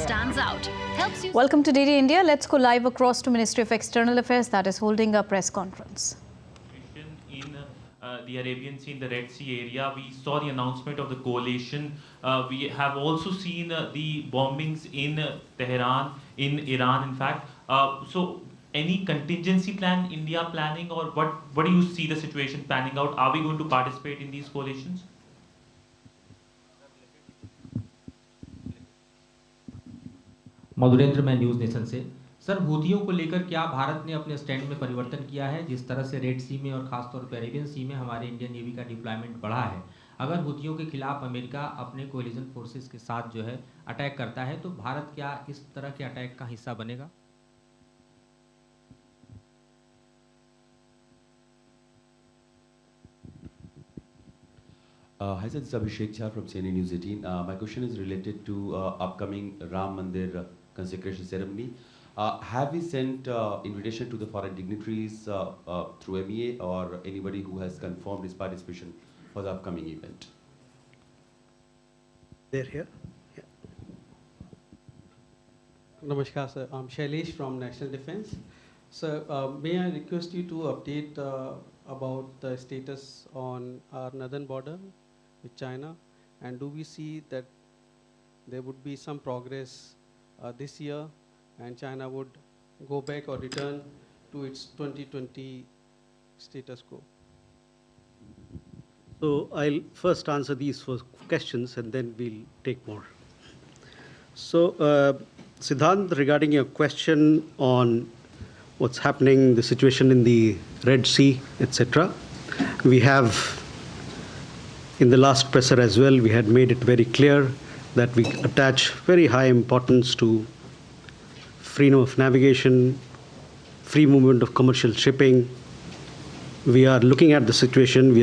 stands out. Helps you. Welcome to DD India. Let's go live across to Ministry of External Affairs that is holding a press conference. In the Arabian Sea, in the Red Sea area, we saw the announcement of the coalition. We have also seen the bombings in Tehran, in Iran, in fact. So, any contingency plan India planning, or what do you see the situation panning out? Are we going to participate in these coalitions? Madhurendra, मैं news nation से। Sir, हूथियों को लेकर क्या भारत ने अपने stand में परिवर्तन किया है? जिस तरह से रेड सी में और खासतौर पर अरेबियन सी में हमारे इंडियन नेवी का डिप्लॉयमेंट बढ़ा है, अगर हूथियों के खिलाफ अमेरिका अपने कोलिजन फोर्सेस के साथ जो है अटैक करता है, तो भारत क्या इस तरह के अटैक का हिस्सा बनेगा? Hi, sir, this is Abhishek Jha from CNN News 18. My question is related to upcoming Ram Mandir consecration ceremony. Have we sent invitation to the foreign dignitaries through MEA or anybody who has confirmed his participation for the upcoming event? They're here. Yeah. Namaskar, sir. I'm Shailesh from National Defense. Sir, may I request you to update about the status on our northern border with China, and do we see that there would be some progress this year and China would go back or return to its 2020 status quo? So I'll first answer these first questions and then we'll take more. So Siddhant, regarding your question on what's happening, the situation in the Red Sea, etc., we have, in the last presser as well, we had made it very clear that we attach very high importance to freedom of navigation, free movement of commercial shipping. We are looking at the situation.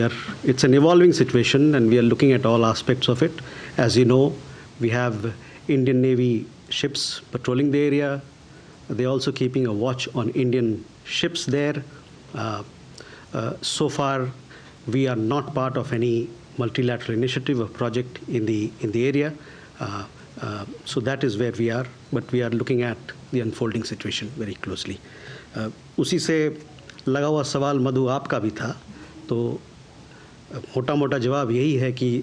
It's an evolving situation, and we are looking at all aspects of it. As you know, we have Indian Navy ships patrolling the area. They're also keeping a watch on Indian ships there. So far, we are not part of any multilateral initiative or project in the area. So that is where we are, but we are looking at the unfolding situation very closely. उसी से लगा हुआ सवाल मधु आपका भी था, तो मोटा मोटा जवाब यही है कि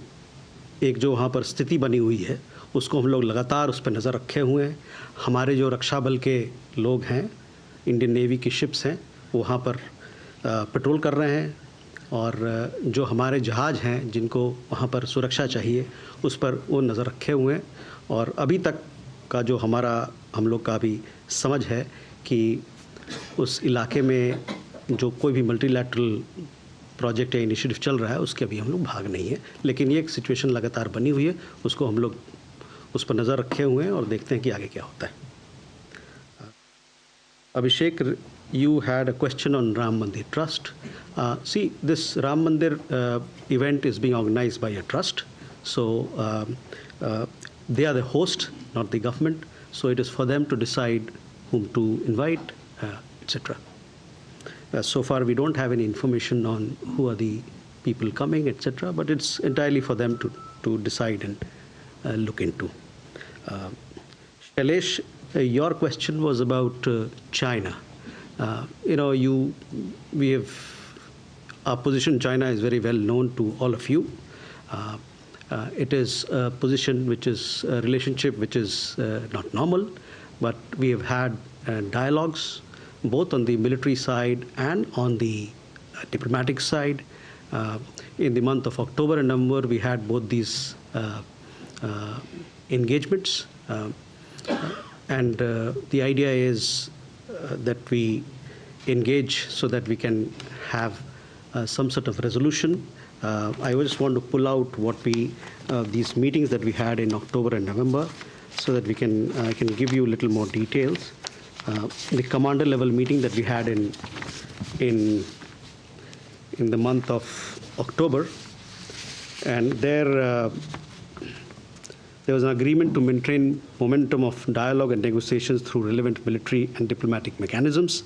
एक जो वहाँ पर स्थिति बनी हुई है उसको हम लोग लगातार उस पर नज़र रखे हुए हैं। हमारे जो रक्षा बल के लोग हैं, इंडियन नेवी की शिप्स हैं, वो वहाँ पर पेट्रोल कर रहे हैं, और जो हमारे जहाज़ हैं जिनको वहाँ पर सुरक्षा चाहिए उस पर वो नज़र रखे हुए हैं। और अभी तक का जो हम लोग का भी समझ है कि उस इलाके में जो कोई भी मल्टीलैटरल प्रोजेक्ट या इनिशिएटिव चल रहा है उसके अभी हम लोग भाग नहीं है, लेकिन ये एक सिचुएशन लगातार बनी हुई है, उसको हम लोग उस पर नज़र रखे हुए हैं और देखते हैं कि आगे क्या होता है। अभिषेक, you had a question on Ram Mandir Trust. See, this Ram Mandir event is being organized by a trust. So they are the host, not the government. So it is for them to decide whom to invite, etc. So far, we don't have any information on who are the people coming, etc. But it's entirely for them to decide and look into. Shailesh, your question was about China. Our position in China is very well known to all of you. It is a position which is a relationship which is not normal, but we have had dialogues both on the military side and on the diplomatic side. In the month of October and November, we had both these engagements. And the idea is that we engage so that we can have some sort of resolution. I just want to pull out these meetings that we had in October and November so that I can give you a little more details. The commander level meeting that we had in the month of October, and there was an agreement to maintain momentum of dialogue and negotiations through relevant military and diplomatic mechanisms.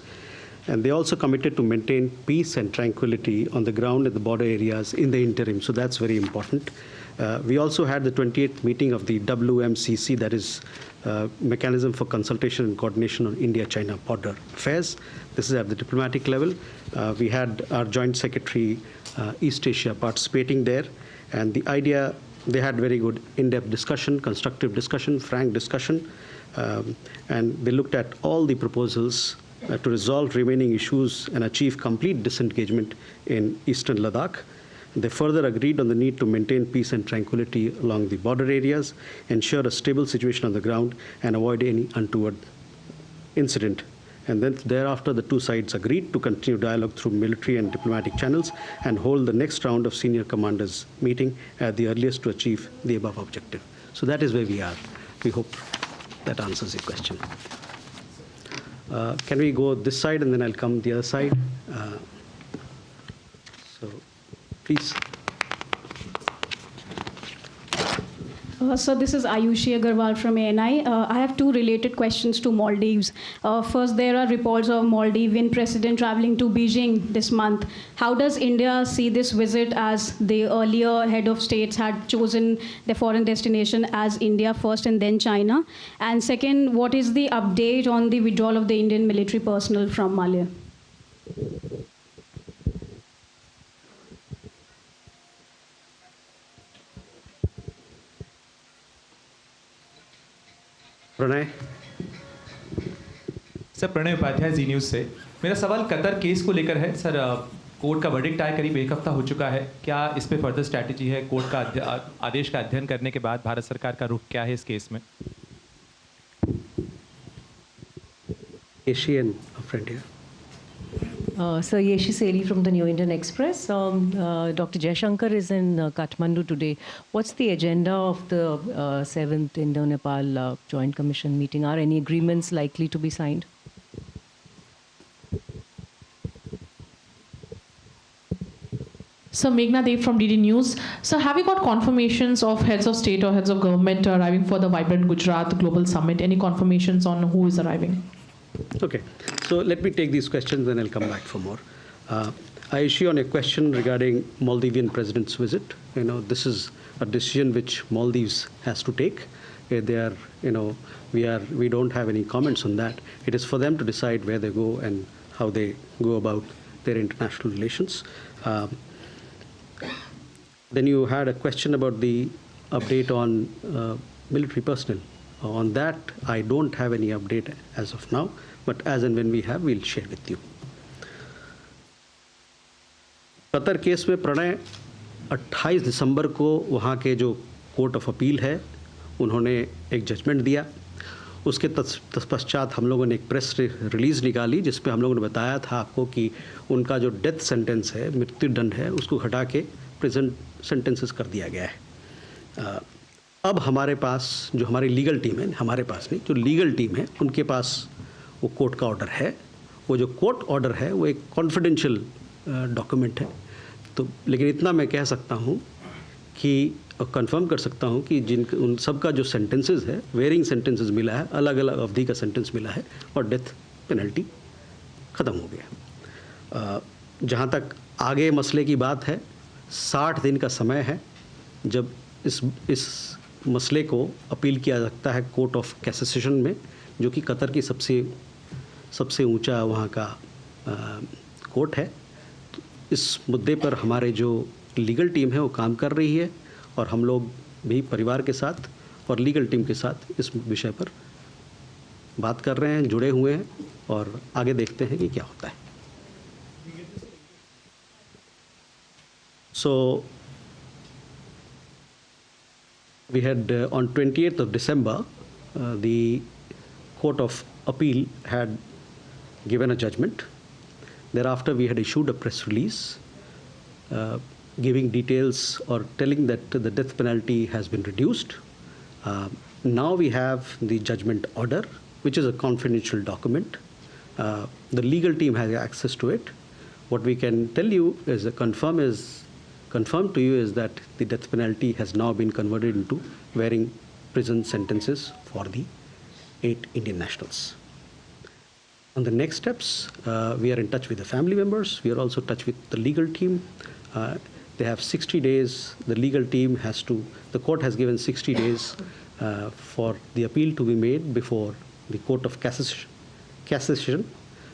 And they also committed to maintain peace and tranquility on the ground in the border areas in the interim. So that's very important. We also had the 28th meeting of the WMCC, that is Mechanism for Consultation and Coordination on India-China Border Affairs. This is at the diplomatic level. We had our Joint Secretary East Asia participating there, and the idea, they had very good in-depth discussion, constructive discussion, frank discussion, and they looked at all the proposals to resolve remaining issues and achieve complete disengagement in eastern Ladakh. They further agreed on the need to maintain peace and tranquility along the border areas, ensure a stable situation on the ground, and avoid any untoward incident. And then thereafter, the two sides agreed to continue dialogue through military and diplomatic channels and hold the next round of senior commanders meeting at the earliest to achieve the above objective. So that is where we are. We hope that answers your question. Can we go this side and then I'll come the other side? So please. So this is Ayushi Agarwal from ANI. I have two related questions to Maldives. First, there are reports of Maldivian president traveling to Beijing this month. How does India see this visit, as the earlier head of states had chosen their foreign destination as India first and then China? And second, what is the update on the withdrawal of the Indian military personnel from Mali? Pranay sir, Pranay Upadhyay Zee News से। मेरा सवाल Qatar case को लेकर है। Sir, court का verdict आए करीब एक हफ्ता हो चुका है, क्या इस पे फर्दर स्ट्रैटेजी है? कोर्ट का आदेश का अध्ययन करने के बाद भारत सरकार का रुख क्या है इस केस में? Asian friend here. Sir, Yeshi Seli from the New Indian Express. Dr. Jaishankar is in Kathmandu today. What's the agenda of the 7th Indo-Nepal Joint Commission meeting? Are any agreements likely to be signed? So, Meghna Dev from DD News. So, have you got confirmations of heads of state or heads of government arriving for the Vibrant Gujarat Global Summit? Any confirmations on who is arriving? Okay, so let me take these questions, then I'll come back for more. Ayushi, on a question regarding Maldivian president's visit, this is a decision which Maldives has to take. They are, we don't have any comments on that. It is for them to decide where they go and how they go about their international relations. Then you had a question about the update on military personnel. On that, I don't have any update as of now, but as and when we have, we'll share with you. Qatar case में प्रणय 28 दिसंबर को वहाँ के जो court of appeal है, उन्होंने एक judgement दिया। उसके तत्पश्चात हम लोगों ने एक प्रेस रिलीज़ निकाली, जिसमें हम लोगों ने बताया था आपको कि उनका जो डेथ सेंटेंस है, मृत्युदंड है, उसको हटा के प्रेजेंट सेंटेंसेस कर दिया गया है। अब हमारे पास जो हमारी लीगल टीम है, हमारे पास नहीं, जो लीगल टीम है, उनके पास वो कोर्ट का ऑर्डर है। वो जो कोर्ट ऑर्डर है वो एक कॉन्फिडेंशियल डॉक्यूमेंट है। तो लेकिन इतना मैं कह सकता हूँ कि कंफर्म कर सकता हूँ कि उन सब का जो सेंटेंसेस है, वेरिंग सेंटेंसेस मिला है, अलग अलग अवधि का सेंटेंस मिला है और डेथ पेनल्टी ख़त्म हो गया। जहाँ तक आगे मसले की बात है, 60 दिन का समय है जब इस मसले को अपील किया सकता है कोर्ट ऑफ कैसेशन में, जो कि कतर की सबसे ऊंचा वहाँ का कोर्ट है। तो इस मुद्दे पर हमारे जो लीगल टीम है वो काम कर रही है और हम लोग भी परिवार के साथ और लीगल टीम के साथ इस विषय पर बात कर रहे हैं, जुड़े हुए हैं और आगे देखते हैं कि क्या होता है। So we had on 28th of December, the Court of Appeal had given a judgment. Thereafter, we had issued a press release giving details or telling that the death penalty has been reduced. Now we have the judgment order, which is a confidential document. The legal team has access to it. What we can tell you is confirm to you is that the death penalty has now been converted into varying prison sentences for the 8 Indian nationals. On the next steps, we are in touch with the family members. We are also in touch with the legal team. They have 60 days. The legal team has to, the court has given 60 days for the appeal to be made before the Court of Cassation,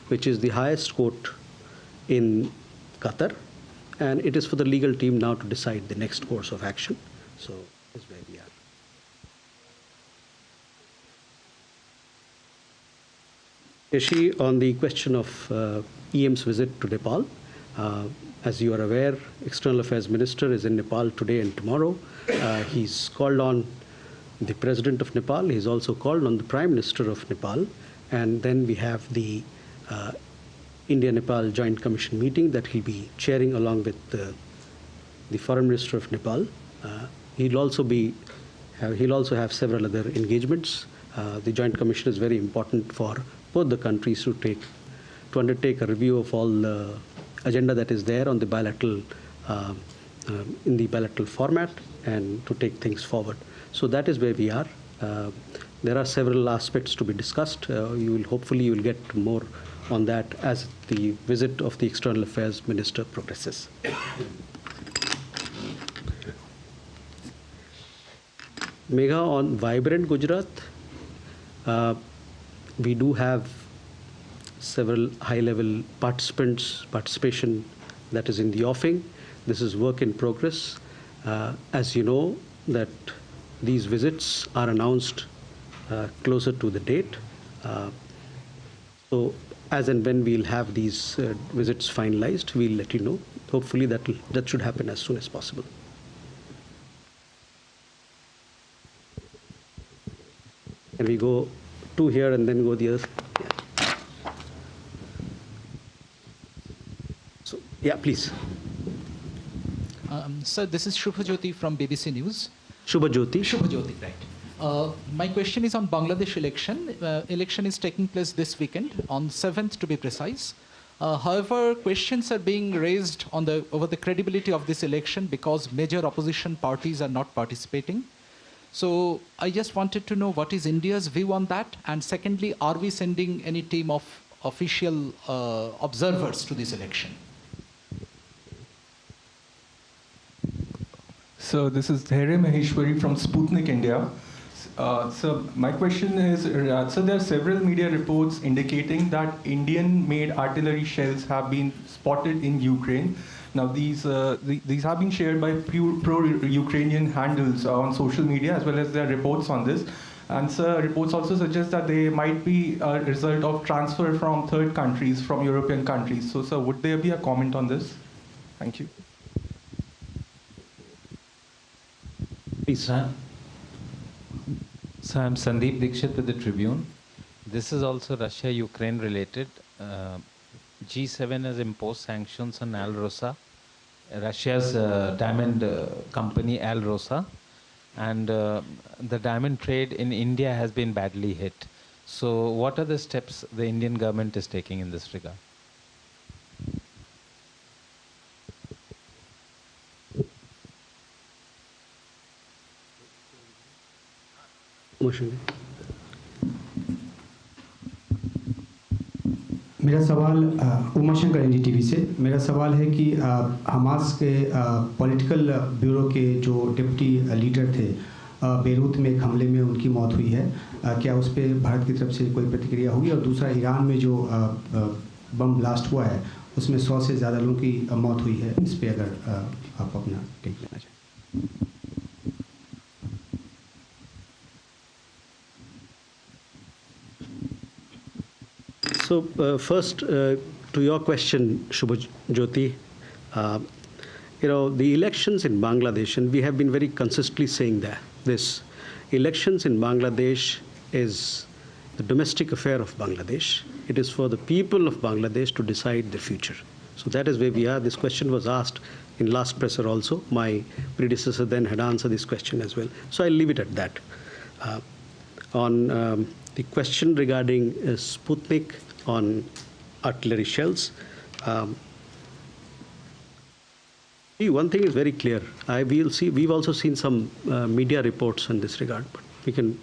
which is the highest court in Qatar. And it is for the legal team now to decide the next course of action. So this is where we are. Yeshi, on the question of EM's visit to Nepal, as you are aware, External Affairs Minister is in Nepal today and tomorrow. He's called on the President of Nepal. He's also called on the Prime Minister of Nepal. And then we have the India-Nepal Joint Commission meeting that he'll be chairing along with the Foreign Minister of Nepal. He'll also have several other engagements. The Joint Commission is very important for both the countries to undertake a review of all the agenda that is there on the bilateral in the bilateral format and to take things forward. So that is where we are. There are several aspects to be discussed. Hopefully you will get more on that as the visit of the External Affairs Minister progresses. Megha, on Vibrant Gujarat, we do have several high-level participation that is in the offing. This is work in progress. As you know, that these visits are announced closer to the date. So as and when we'll have these visits finalized, we'll let you know. Hopefully that should happen as soon as possible. Can we go two here and then go the other? Yeah. So, yeah, please. Sir, this is Shubhajyoti from BBC News. Shubhajyoti. Shubhajyoti, right. My question is on Bangladesh election. Election is taking place this weekend, on 7th to be precise. However, questions are being raised over the credibility of this election because major opposition parties are not participating. So I just wanted to know what is India's view on that? And secondly, are we sending any team of official observers to this election? So this is Dhairya Maheshwari from Sputnik India. So my question is, so there are several media reports indicating that Indian-made artillery shells have been spotted in Ukraine. Now these have been shared by pro-Ukrainian handles on social media, as well as there are reports on this. And so reports also suggest that they might be a result of transfer from third countries, from European countries. So sir, would there be a comment on this? Thank you. Please. So I'm Sandeep Dikshit with the Tribune. This is also Russia-Ukraine related. G7 has imposed sanctions on Al Rosa, Russia's diamond company Al Rosa, and the diamond trade in India has been badly hit. So what are the steps the Indian government is taking in this regard? मेरा सवाल Umashankar NDTV से मेरा सवाल है कि Hamas के political bureau के जो डिप्टी लीडर थे बेरूत में एक हमले में उनकी मौत हुई है क्या उस पर भारत की तरफ से कोई प्रतिक्रिया होगी और दूसरा ईरान में जो बम ब्लास्ट हुआ है उसमें 100 से ज़्यादा लोगों की मौत हुई है इस पर अगर आप अपना टेक लेना चाहें. So first, to your question, Shubhajyoti, the elections in Bangladesh, and we have been very consistently saying that this elections in Bangladesh is the domestic affair of Bangladesh. It is for the people of Bangladesh to decide the future. So that is where we are. This question was asked in last presser also. My predecessor then had answered this question as well. So I'll leave it at that. On the question regarding Sputnik on artillery shells, one thing is very clear. We've also seen some media reports in this regard, but we can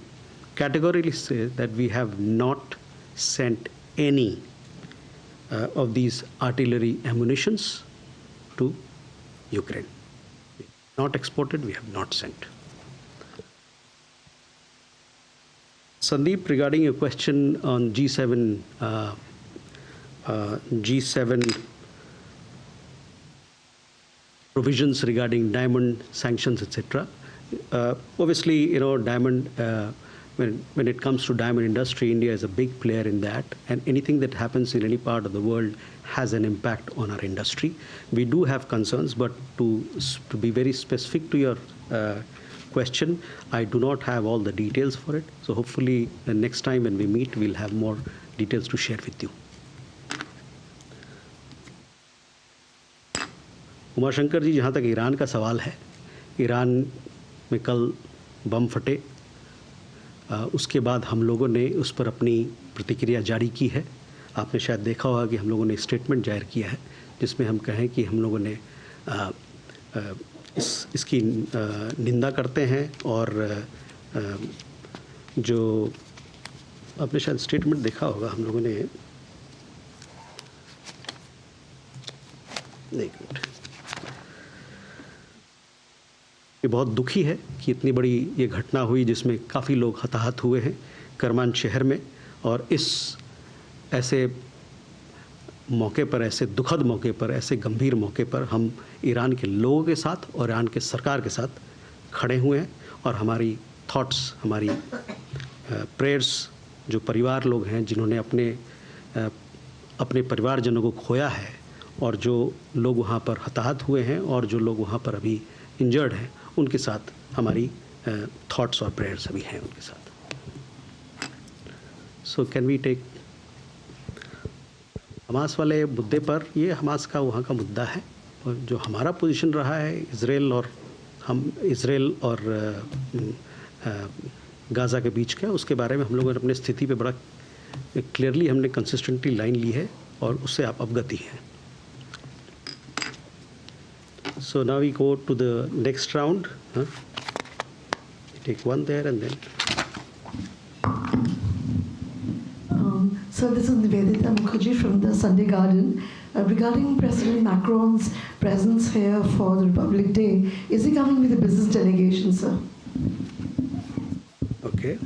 categorically say that we have not sent any of these artillery ammunitions to Ukraine. not exported, we have not sent. Sandeep, regarding your question on G7, G7 provisions regarding diamond sanctions, etc. Obviously, diamond. When it comes to diamond industry, India is a big player in that, and anything that happens in any part of the world has an impact on our industry. We do have concerns, but to be very specific to your question, I do not have all the details for it. So hopefully the next time when we meet, we'll have more details to share with you. Uma Shankar ji, जहाँ तक Iran का सवाल है, Iran में कल बम फटे, उसके बाद हम लोगों ने उस पर अपनी प्रतिक्रिया जारी की है। आपने शायद देखा होगा कि हम लोगों ने स्टेटमेंट जारी किया है जिसमें हम कहें कि हम लोगों ने इसकी निंदा करते हैं, और जो आपने शायद स्टेटमेंट देखा होगा, हम लोगों ने ये बहुत दुखी है कि इतनी बड़ी ये घटना हुई जिसमें काफ़ी लोग हताहत हुए हैं करमान शहर में, और इस ऐसे मौके पर, ऐसे दुखद मौके पर, ऐसे गंभीर मौके पर हम ईरान के लोगों के साथ और ईरान के सरकार के साथ खड़े हुए हैं, और हमारी थॉट्स, हमारी प्रेयर्स, जो परिवार लोग हैं जिन्होंने अपने परिवारजनों को खोया है, और जो लोग वहाँ पर हताहत हुए हैं, और जो लोग वहाँ पर अभी इंजर्ड हैं, उनके साथ हमारी थॉट्स और प्रेयर्स अभी हैं उनके साथ. So can we take Hamas वाले मुद्दे पर, ये हमास का वहाँ का मुद्दा है, और जो हमारा पोजीशन रहा है इज़राइल और गाज़ा के बीच का, उसके बारे में हम लोगों ने अपनी स्थिति पे बड़ा क्लियरली हमने कंसिस्टेंटली लाइन ली है, और उससे आप अवगत ही हैं. So now we go to the next round. Take one there and then. So this is Nivedita Mukherjee from the Sunday Garden. Regarding President Macron's presence here for the Republic Day, is he coming with a business delegation, sir? Okay.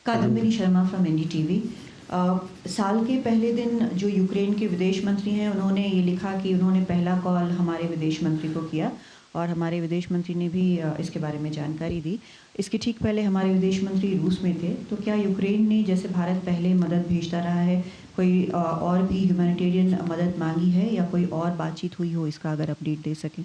Kadambini Sharma from NDTV. साल के पहले दिन जो Ukraine के विदेश मंत्री हैं, उन्होंने ये लिखा कि उन्होंने पहला कॉल हमारे विदेश मंत्री को किया, और हमारे विदेश मंत्री ने भी इसके बारे में जानकारी दी. इसके ठीक पहले हमारे विदेश मंत्री रूस में थे. तो क्या यूक्रेन ने, जैसे भारत पहले मदद भेजता रहा है, कोई और भी ह्यूमैनिटेरियन मदद मांगी है, या कोई और बातचीत हुई हो, इसका अगर अपडेट दे सकें.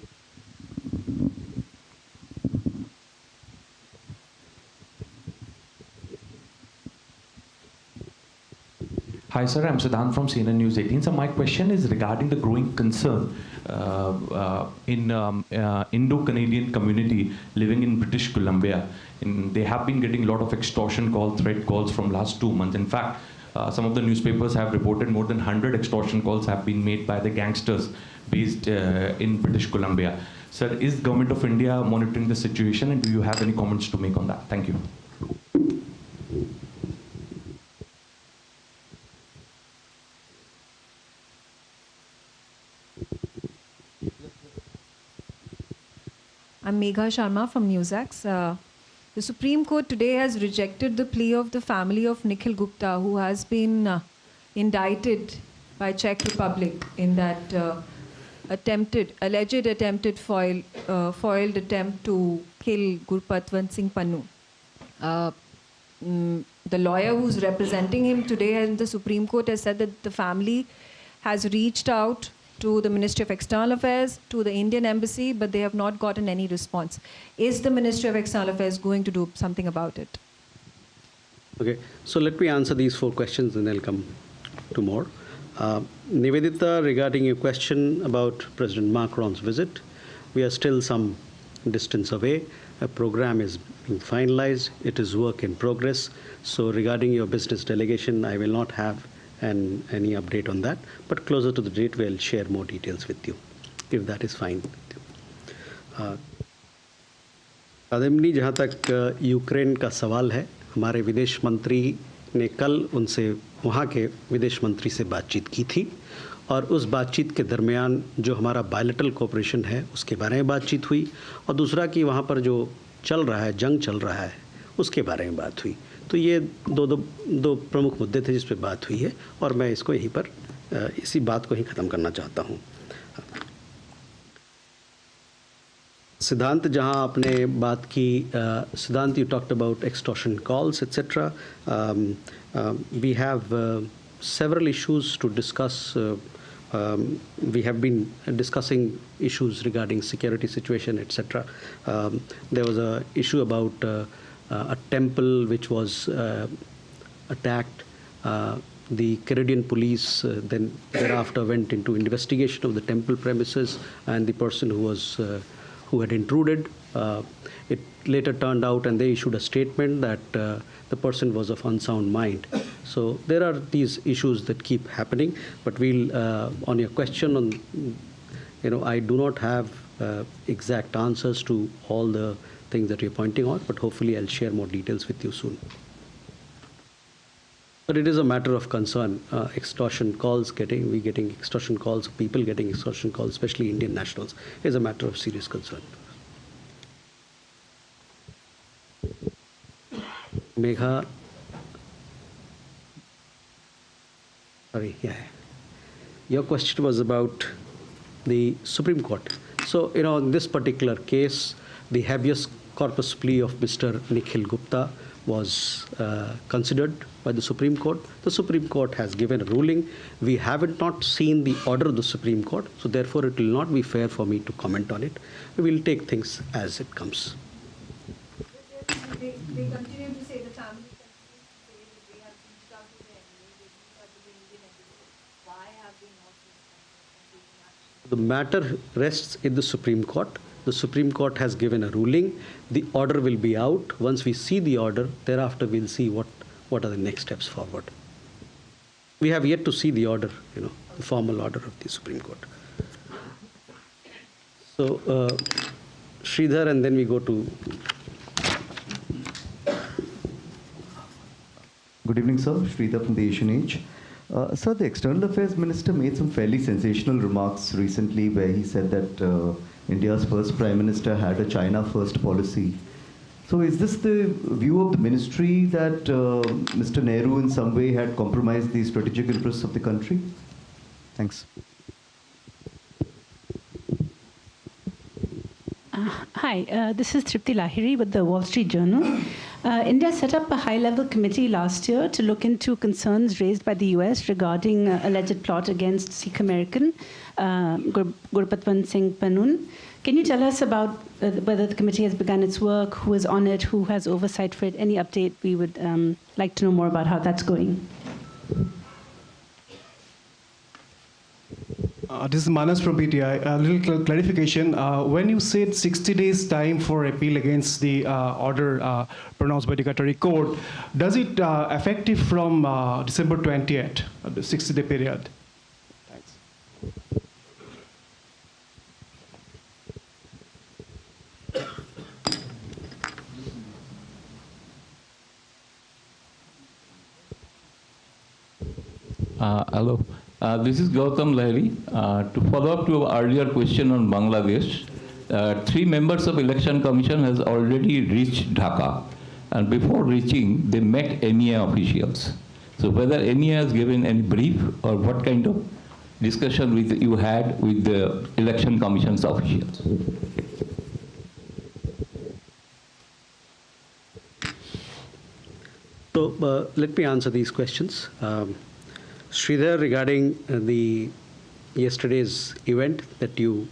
Hi sir, I'm Siddhant from CNN News 18. So my question is regarding the growing concern in Indo-Canadian community living in British Columbia. They have been getting a lot of extortion calls, threat calls from last 2 months. In fact, some of the newspapers have reported more than 100 extortion calls have been made by the gangsters based in British Columbia. Sir, is the Government of India monitoring the situation, and do you have any comments to make on that? Thank you. I'm Megha Sharma from Newsax. The Supreme Court today has rejected the plea of the family of Nikhil Gupta, who has been indicted by Czech Republic in that alleged attempted foiled attempt to kill Gurpatwant Singh Pannu. The lawyer who's representing him today in the Supreme Court has said that the family has reached out to the Ministry of External Affairs, to the Indian Embassy, but they have not gotten any response. Is the Ministry of External Affairs going to do something about it? Okay, so let me answer these 4 questions and I'll come to more. Nivedita, regarding your question about President Macron's visit, we are still some distance away. A program is being finalized. It is work in progress. So regarding your business delegation, I will not have any update on that, but closer to the date we'll share more details with you, if that is fine. Kadambini, जहाँ तक Ukraine का सवाल है, हमारे विदेश मंत्री ने कल उनसे वहाँ के विदेश मंत्री से बातचीत की थी और उस बातचीत के दरमियान जो हमारा बायलैटरल कोऑपरेशन है उसके बारे में बातचीत हुई और दूसरा कि वहाँ पर जो चल रहा है, जंग चल रहा है, उसके बारे में बात हुई। तो ये दो प्रमुख मुद्दे थे जिस पे बात हुई है और मैं इसको यहीं पर इसी बात को ही ख़त्म करना चाहता हूँ। सिद्धांत, जहाँ आपने बात की, सिद्धांत, you talked about extortion calls, etc. We have several issues to discuss. We have been discussing issues regarding security situation, etc. There was an issue about a temple which was attacked. The Canadian police then thereafter went into investigation of the temple premises and the person who had intruded. It later turned out, and they issued a statement that the person was of unsound mind. So there are these issues that keep happening. But we'll, on your question, I do not have exact answers to all the things that you're pointing out, but hopefully I'll share more details with you soon. But it is a matter of concern. Extortion calls, getting extortion calls, people getting extortion calls, especially Indian nationals, is a matter of serious concern. Megha, sorry, yeah. Your question was about the Supreme Court. So, in this particular case, the habeas corpus plea of Mr. Nikhil Gupta was considered by the Supreme Court. The Supreme Court has given a ruling. We haven't not seen the order of the Supreme Court, so therefore it will not be fair for me to comment on it. We will take things as it comes. They continue to say, the family continues to say that they have reached out to the MLA, they reached out to the Indian embassy. Why have they not taken action? The matter rests in the Supreme Court. The Supreme Court has given a ruling. The order will be out. Once we see the order, thereafter we'll see what are the next steps forward. We have yet to see the order, the formal order of the Supreme Court. So, Sridhar, and then we go to... Good evening, sir. Sridhar from the Asian Age. Sir, the External Affairs Minister made some fairly sensational remarks recently where he said that India's first Prime Minister had a China-first policy. So is this the view of the ministry that Mr. Nehru in some way had compromised the strategic interests of the country? Thanks. Hi, this is Tripti Lahiri with the Wall Street Journal. India set up a high-level committee last year to look into concerns raised by the US regarding alleged plot against Sikh American Gurpatwant Singh Panun. Can you tell us about whether the committee has begun its work, who is on it, who has oversight for it? Any update? We would like to know more about how that's going. This is Manas from PTI. A little clarification. When you said 60 days time for appeal against the order pronounced by the Qatari court, does it effective from December 20th, the 60-day period? Thanks. Hello. This is Gautam Lahiri. To follow up to our earlier question on Bangladesh, 3 members of Election Commission has already reached Dhaka, and before reaching, they met MEA officials. So whether MEA has given any brief or what kind of discussion you had with the Election Commission's officials? So let me answer these questions. Sridhar, regarding the yesterday's event that you're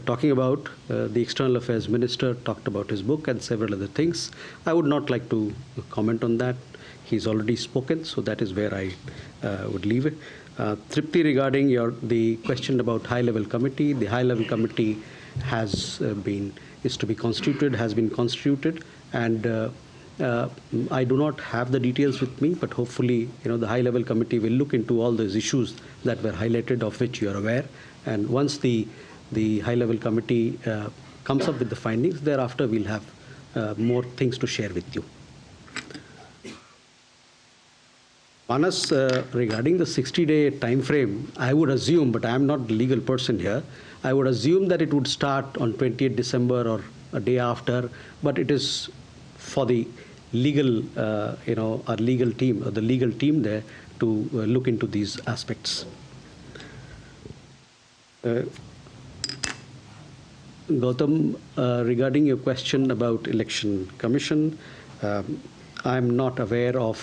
talking about, the External Affairs Minister talked about his book and several other things. I would not like to comment on that. He's already spoken, so that is where I would leave it. Tripti, regarding the question about high-level committee, the high-level committee has been constituted, and I do not have the details with me, but hopefully, the high-level committee will look into all those issues that were highlighted, of which you are aware. And once the high-level committee comes up with the findings, thereafter we'll have more things to share with you. Manas, regarding the 60-day time frame, I would assume, but I am not the legal person here, I would assume that it would start on 28th December or a day after, but it is for the legal, our legal team, or the legal team there to look into these aspects. Gautam, regarding your question about Election Commission, I am not aware of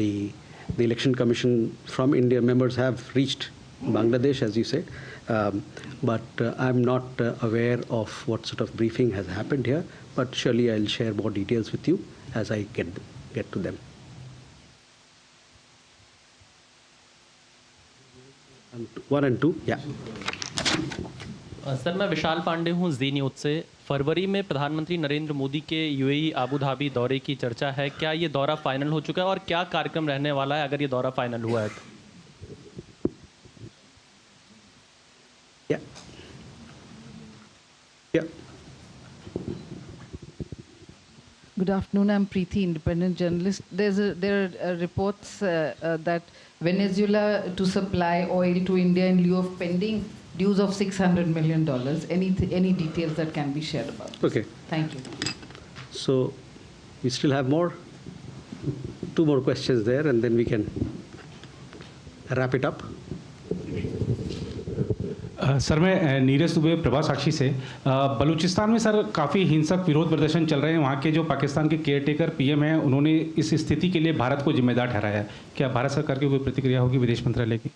the Election Commission from India. Members have reached Bangladesh, as you said, but I'm not aware of what sort of briefing has happened here. But surely I'll share more details with you as I get to them. And 1 and 2, yeah. Sir मैं विशाल पांडे हूँ जी News से। फरवरी में प्रधानमंत्री नरेंद्र मोदी के UAE Abu Dhabi दौरे की चर्चा है, क्या ये दौरा फाइनल हो चुका है और क्या कार्यक्रम रहने वाला है अगर ये दौरा फाइनल हुआ है तो? Good afternoon. I'm Preeti, independent journalist. There are reports that Venezuela to supply oil to India in lieu of pending dues of $600 million. Any details that can be shared about this? Okay. Thank you. So we still have more, 2 more questions there, and then we can wrap it up. Sir मैं नीरज दुबे प्रभा साक्षी से। बलूचिस्तान में sir काफ़ी हिंसक विरोध प्रदर्शन चल रहे हैं। वहाँ के जो पाकिस्तान के केयरटेकर पीएम हैं, उन्होंने इस स्थिति के लिए भारत को जिम्मेदार ठहराया है। क्या भारत सरकार की कोई प्रतिक्रिया होगी विदेश मंत्रालय की?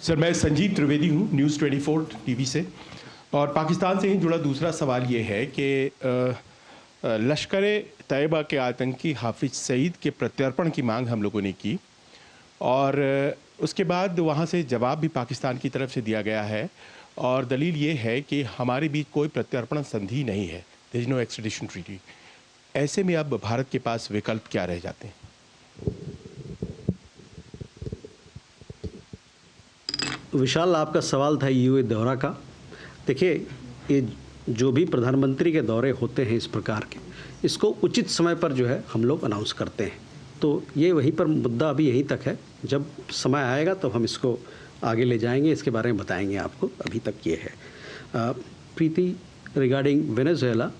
सर मैं संजीव त्रिवेदी हूँ, न्यूज़ 24 टीवी से, और पाकिस्तान से ही जुड़ा दूसरा सवाल ये है कि लश्कर तैयबा के आतंकी हाफिज सईद के प्रत्यर्पण की मांग हम लोगों ने की, और उसके बाद वहाँ से जवाब भी पाकिस्तान की तरफ से दिया गया है, और दलील ये है कि हमारे बीच कोई प्रत्यर्पण संधि नहीं है, there is no extradition treaty. ऐसे में अब भारत के पास विकल्प क्या रह जाते हैं? विशाल, आपका सवाल था यूए दौरा का। देखिए, ये जो भी प्रधानमंत्री के दौरे होते हैं इस प्रकार के, इसको उचित समय पर जो है हम लोग अनाउंस करते हैं। तो ये वहीं पर मुद्दा अभी यहीं तक है। जब समय आएगा तो हम इसको आगे ले जाएंगे, इसके बारे में बताएंगे आपको। अभी तक ये है। Preeti, regarding Venezuela,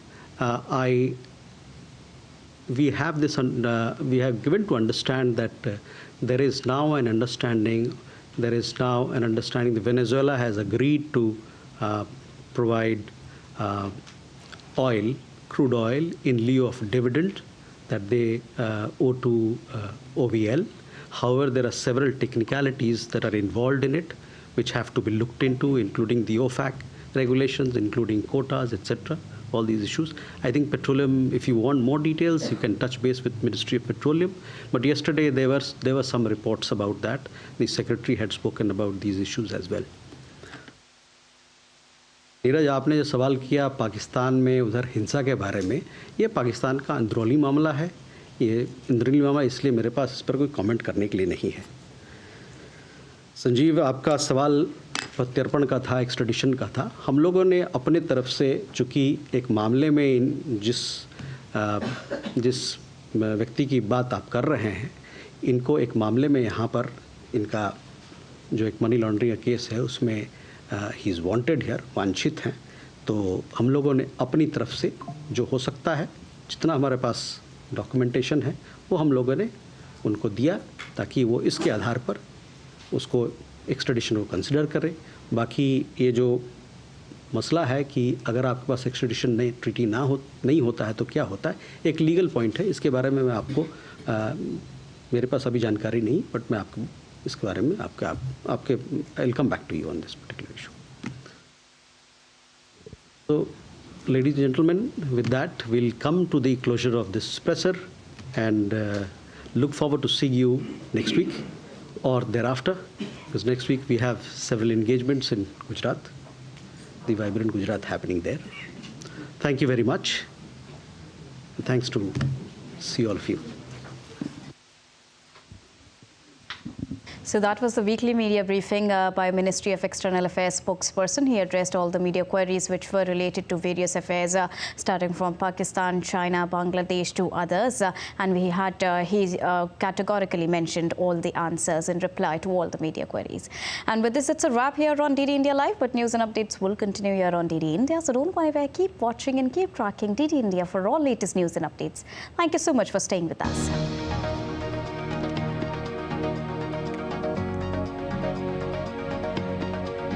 we have given to understand that there is now an understanding. That Venezuela has agreed to provide crude oil in lieu of dividend that they owe to OVL. However, there are several technicalities that are involved in it, which have to be looked into, including the OFAC regulations, including quotas, etc. All these issues. I think petroleum, if you want more details, you can touch base with Ministry of Petroleum. But yesterday there were some reports about that. The Secretary had spoken about these issues as well. Neeraj, आपने जो सवाल किया पाकिस्तान में उधर हिंसा के बारे में, ये पाकिस्तान का अंदरूनी मामला है। ये अंदरूनी मामला, इसलिए मेरे पास इस पर कोई कमेंट करने के लिए नहीं है। संजीव, आपका सवाल प्रत्यर्पण का था, एक्सट्रेडिशन का था। हम लोगों ने अपने तरफ से, चूँकि एक मामले में जिस व्यक्ति की बात आप कर रहे हैं, इनको एक मामले में यहाँ पर इनका जो एक मनी लॉन्ड्रिंग का केस है उसमें ही इज़ वांटेड हियर, वांछित हैं। तो हम लोगों ने अपनी तरफ से जो हो सकता है, जितना हमारे पास डॉक्यूमेंटेशन है, वो हम लोगों ने उनको दिया ताकि वो इसके आधार पर उसको एक्सट्रेडिशन को कंसिडर करें। बाकी ये जो मसला है कि अगर आपके पास एक्सट्रेडिशन ट्रीटी नहीं होता है तो क्या होता है, एक लीगल पॉइंट है। इसके बारे में मैं आपको मेरे पास अभी जानकारी नहीं, बट मैं आपको इसके बारे में आपके I will come back to you on this particular issue. So, ladies and gentlemen, with that, we'll come to the closure of this presser and look forward to seeing you next week or thereafter, because next week we have several engagements in Gujarat, the vibrant Gujarat happening there. Thank you very much. And thanks to see all of you. So that was the weekly media briefing by Ministry of External Affairs spokesperson. He addressed all the media queries which were related to various affairs, starting from Pakistan, China, Bangladesh to others. And he categorically mentioned all the answers in reply to all the media queries. And with this, it's a wrap here on DD India Live. But news and updates will continue here on DD India. So don't go anywhere. Keep watching and keep tracking DD India for all latest news and updates. Thank you so much for staying with us.